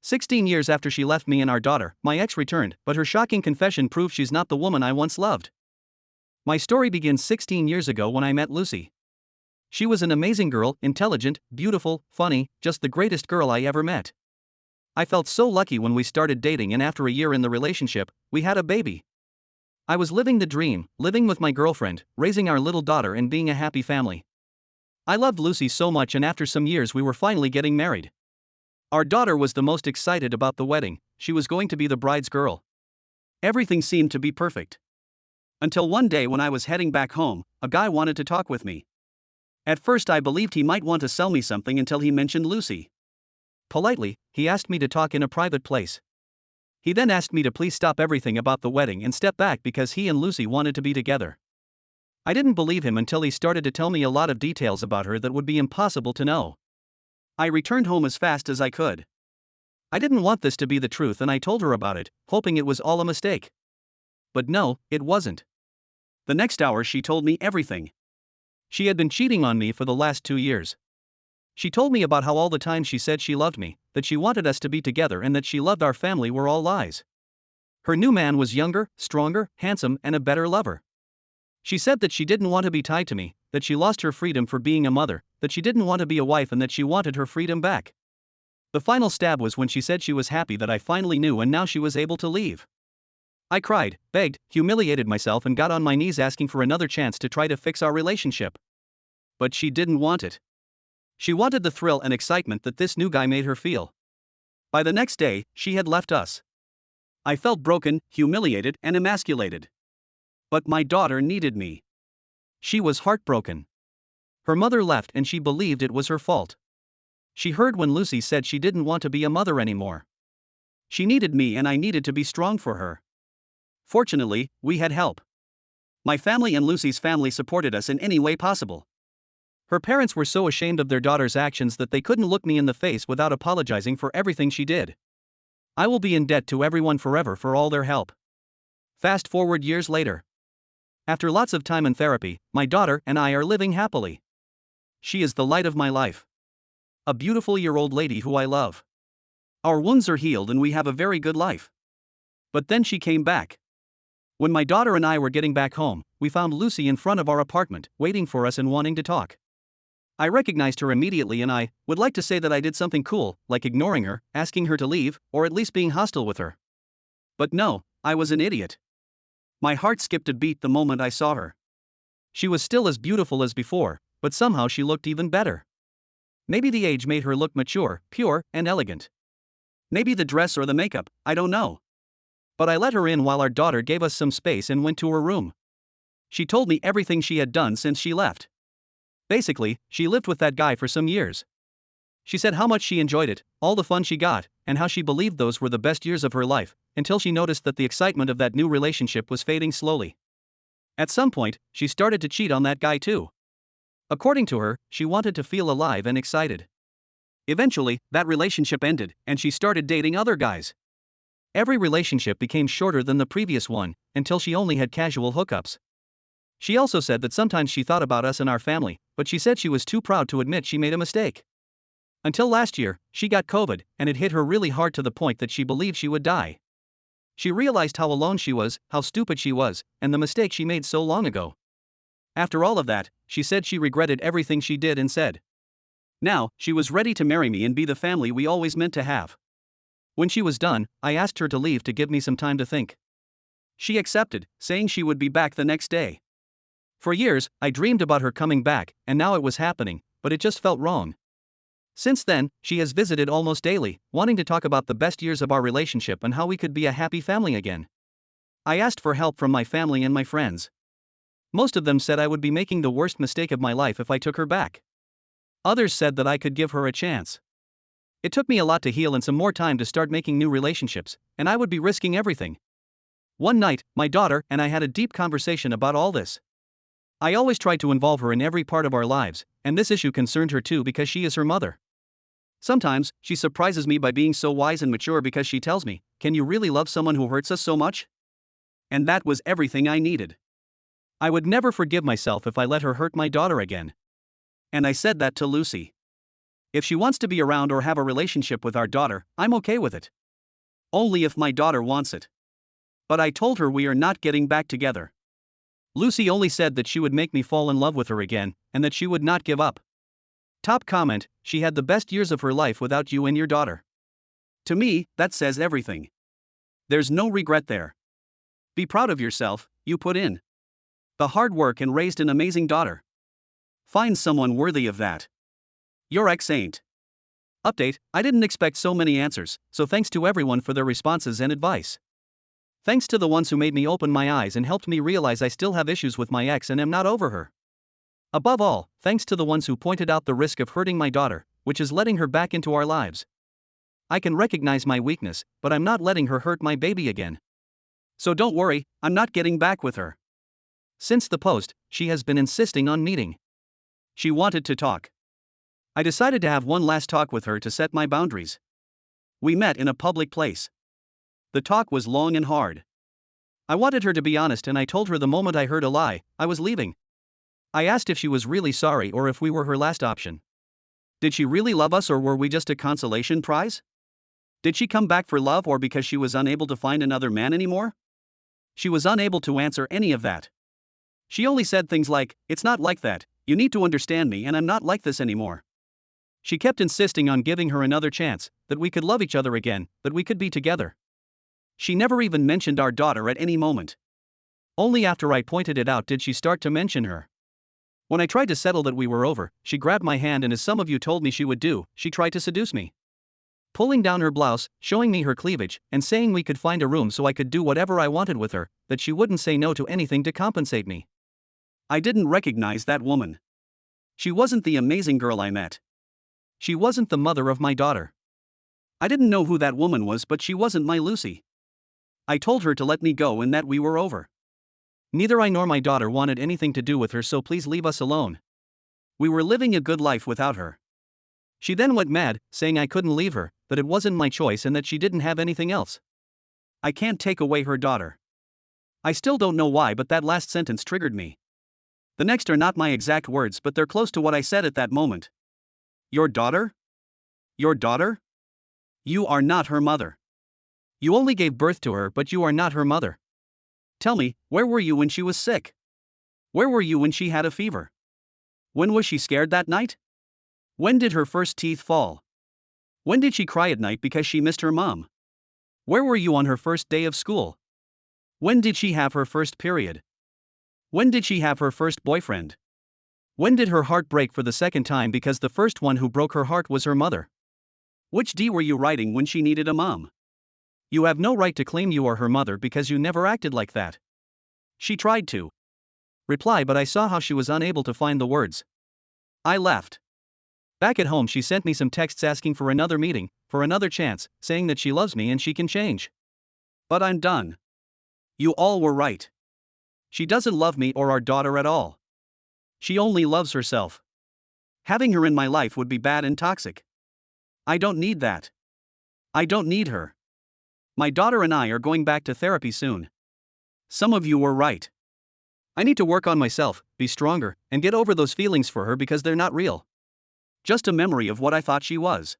16 years after she left me and our daughter, my ex returned, but her shocking confession proved she's not the woman I once loved. My story begins 16 years ago when I met Lucy. She was an amazing girl, intelligent, beautiful, funny, just the greatest girl I ever met. I felt so lucky when we started dating, and after a year in the relationship, we had a baby. I was living the dream, living with my girlfriend, raising our little daughter, and being a happy family. I loved Lucy so much, and after some years we were finally getting married. Our daughter was the most excited about the wedding. She was going to be the bride's girl. Everything seemed to be perfect. Until one day when I was heading back home, a guy wanted to talk with me. At first I believed he might want to sell me something until he mentioned Lucy. Politely, he asked me to talk in a private place. He then asked me to please stop everything about the wedding and step back because he and Lucy wanted to be together. I didn't believe him until he started to tell me a lot of details about her that would be impossible to know. I returned home as fast as I could. I didn't want this to be the truth, and I told her about it, hoping it was all a mistake. But no, it wasn't. The next hour she told me everything. She had been cheating on me for the last 2 years. She told me about how all the time she said she loved me, that she wanted us to be together, and that she loved our family were all lies. Her new man was younger, stronger, handsome, and a better lover. She said that she didn't want to be tied to me, that she lost her freedom for being a mother, that she didn't want to be a wife, and that she wanted her freedom back. The final stab was when she said she was happy that I finally knew and now she was able to leave. I cried, begged, humiliated myself, and got on my knees asking for another chance to try to fix our relationship. But she didn't want it. She wanted the thrill and excitement that this new guy made her feel. By the next day, she had left us. I felt broken, humiliated, and emasculated. But my daughter needed me. She was heartbroken. Her mother left and she believed it was her fault. She heard when Lucy said she didn't want to be a mother anymore. She needed me and I needed to be strong for her. Fortunately, we had help. My family and Lucy's family supported us in any way possible. Her parents were so ashamed of their daughter's actions that they couldn't look me in the face without apologizing for everything she did. I will be in debt to everyone forever for all their help. Fast forward years later. After lots of time in therapy, my daughter and I are living happily. She is the light of my life. A beautiful year-old lady who I love. Our wounds are healed and we have a very good life. But then she came back. When my daughter and I were getting back home, we found Lucy in front of our apartment, waiting for us and wanting to talk. I recognized her immediately, and I would like to say that I did something cool, like ignoring her, asking her to leave, or at least being hostile with her. But no, I was an idiot. My heart skipped a beat the moment I saw her. She was still as beautiful as before, but somehow she looked even better. Maybe the age made her look mature, pure, and elegant. Maybe the dress or the makeup, I don't know. But I let her in while our daughter gave us some space and went to her room. She told me everything she had done since she left. Basically, she lived with that guy for some years. She said how much she enjoyed it, all the fun she got, and how she believed those were the best years of her life, until she noticed that the excitement of that new relationship was fading slowly. At some point, she started to cheat on that guy too. According to her, she wanted to feel alive and excited. Eventually, that relationship ended, and she started dating other guys. Every relationship became shorter than the previous one, until she only had casual hookups. She also said that sometimes she thought about us and our family, but she said she was too proud to admit she made a mistake. Until last year, she got COVID, and it hit her really hard to the point that she believed she would die. She realized how alone she was, how stupid she was, and the mistake she made so long ago. After all of that, she said she regretted everything she did and said, now, she was ready to marry me and be the family we always meant to have. When she was done, I asked her to leave to give me some time to think. She accepted, saying she would be back the next day. For years, I dreamed about her coming back, and now it was happening, but it just felt wrong. Since then, she has visited almost daily, wanting to talk about the best years of our relationship and how we could be a happy family again. I asked for help from my family and my friends. Most of them said I would be making the worst mistake of my life if I took her back. Others said that I could give her a chance. It took me a lot to heal and some more time to start making new relationships, and I would be risking everything. One night, my daughter and I had a deep conversation about all this. I always tried to involve her in every part of our lives, and this issue concerned her too because she is her mother. Sometimes, she surprises me by being so wise and mature because she tells me, "Can you really love someone who hurts us so much?" And that was everything I needed. I would never forgive myself if I let her hurt my daughter again. And I said that to Lucy. If she wants to be around or have a relationship with our daughter, I'm okay with it. Only if my daughter wants it. But I told her we are not getting back together. Lucy only said that she would make me fall in love with her again, and that she would not give up. Top comment, she had the best years of her life without you and your daughter. To me, that says everything. There's no regret there. Be proud of yourself, you put in the hard work and raised an amazing daughter. Find someone worthy of that. Your ex ain't. Update, I didn't expect so many answers, so thanks to everyone for their responses and advice. Thanks to the ones who made me open my eyes and helped me realize I still have issues with my ex and am not over her. Above all, thanks to the ones who pointed out the risk of hurting my daughter, which is letting her back into our lives. I can recognize my weakness, but I'm not letting her hurt my baby again. So don't worry, I'm not getting back with her. Since the post, she has been insisting on meeting. She wanted to talk. I decided to have one last talk with her to set my boundaries. We met in a public place. The talk was long and hard. I wanted her to be honest and I told her the moment I heard a lie, I was leaving. I asked if she was really sorry or if we were her last option. Did she really love us or were we just a consolation prize? Did she come back for love or because she was unable to find another man anymore? She was unable to answer any of that. She only said things like, "It's not like that, you need to understand me and I'm not like this anymore." She kept insisting on giving her another chance, that we could love each other again, that we could be together. She never even mentioned our daughter at any moment. Only after I pointed it out did she start to mention her. When I tried to settle that we were over, she grabbed my hand and as some of you told me she would do, she tried to seduce me. Pulling down her blouse, showing me her cleavage, and saying we could find a room so I could do whatever I wanted with her, that she wouldn't say no to anything to compensate me. I didn't recognize that woman. She wasn't the amazing girl I met. She wasn't the mother of my daughter. I didn't know who that woman was, but she wasn't my Lucy. I told her to let me go and that we were over. Neither I nor my daughter wanted anything to do with her, so please leave us alone. We were living a good life without her. She then went mad, saying I couldn't leave her, that it wasn't my choice and that she didn't have anything else. I can't take away her daughter. I still don't know why, but that last sentence triggered me. The next are not my exact words, but they're close to what I said at that moment. Your daughter? Your daughter? You are not her mother. You only gave birth to her, but you are not her mother. Tell me, where were you when she was sick? Where were you when she had a fever? When was she scared that night? When did her first teeth fall? When did she cry at night because she missed her mom? Where were you on her first day of school? When did she have her first period? When did she have her first boyfriend? When did her heart break for the second time because the first one who broke her heart was her mother? Which D were you writing when she needed a mom? You have no right to claim you are her mother because you never acted like that. She tried to reply, but I saw how she was unable to find the words. I left. Back at home, she sent me some texts asking for another meeting, for another chance, saying that she loves me and she can change. But I'm done. You all were right. She doesn't love me or our daughter at all. She only loves herself. Having her in my life would be bad and toxic. I don't need that. I don't need her. My daughter and I are going back to therapy soon. Some of you were right. I need to work on myself, be stronger, and get over those feelings for her because they're not real. Just a memory of what I thought she was.